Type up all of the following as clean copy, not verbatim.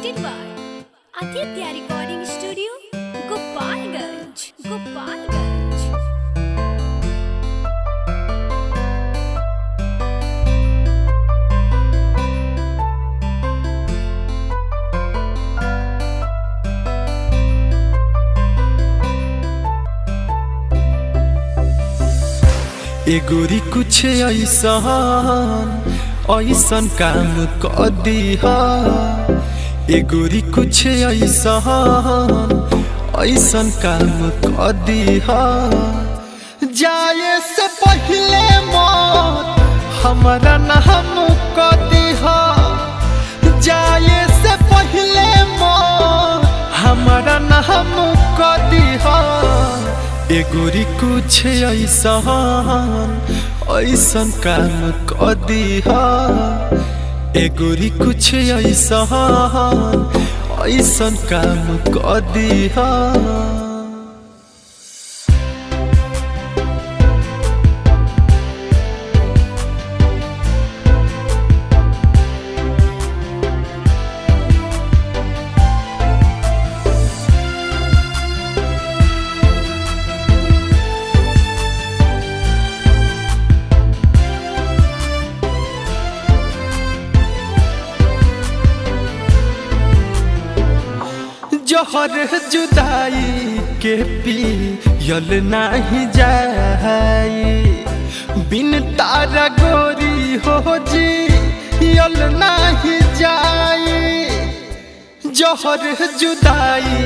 presented by Aditya Recording Studio, Gopalganj, Gopalganj. ए गोरी कुछ ऐसन काम कर दीहा। ए गोरी कुछ ऐसन काम कर दीहा। जाए से पहले मौत हमारा नाम कर दीहा। जाए से पहले मौत हमारा नाम कर दीहा। ए गोरी कुछ ऐसन काम कर दीहा। ए गोरी कुछ ऐसन काम कर दीहा। जहर जुदाई के पियल नहीं जाई। बिन तारा गोरी हो जी यल नहीं जाई। जहर जुदाई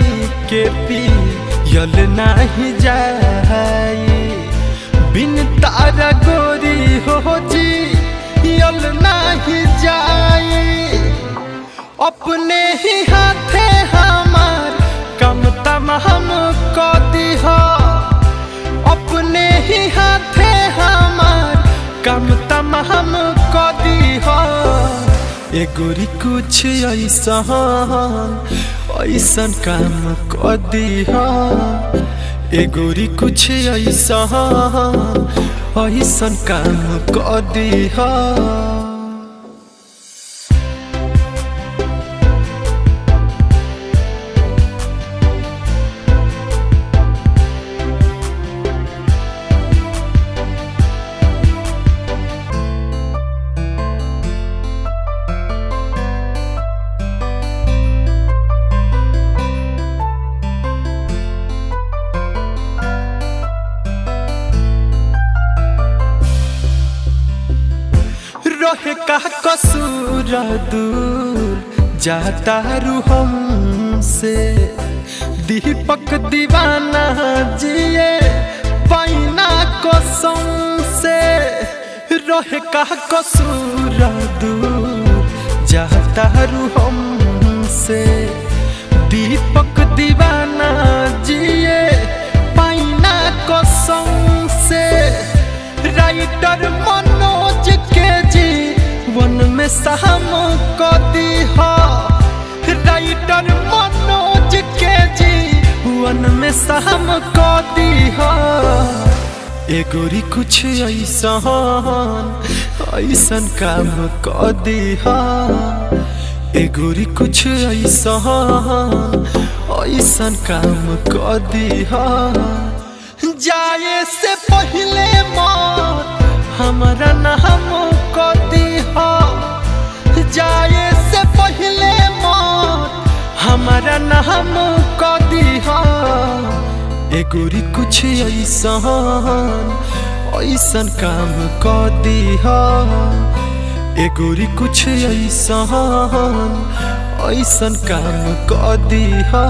के पियल नहीं जाई। बिन तारा गोरी हो जी यल नहीं जाई। अपने ही हाथे हमार कम तमाम कर दीहा। अपने ही हाथे हमार कम तमाम कर दीहा। ए गोरी कुछ ऐसन काम कर दीहा। ए गोरी कुछ ऐसन काम कर दीहा। रहे का कसूर दूर जाता रू हमसे। दीपक दीवाना जिए पैना कसम से। रहे का कसूर दूर जाता रू हमसे। दीपक दीवाना जिए पैना कसम से। राइटर मनोज के जीवन में सहम कर दीहा। राइटर मनोज के जीवन में सहम कर दीहा। ए गोरी कुछ ऐसन काम कर दीहा। ए गोरी कुछ ऐसन काम कर दीहा। जाए से पहले मौत हमारा नाम कर दीहा। जाए से पहले मौत हमारा नाम कर दीहा। ए गोरी कुछ ऐसन काम कर दीहा। ए गोरी कुछ ऐसन काम कर दीहा।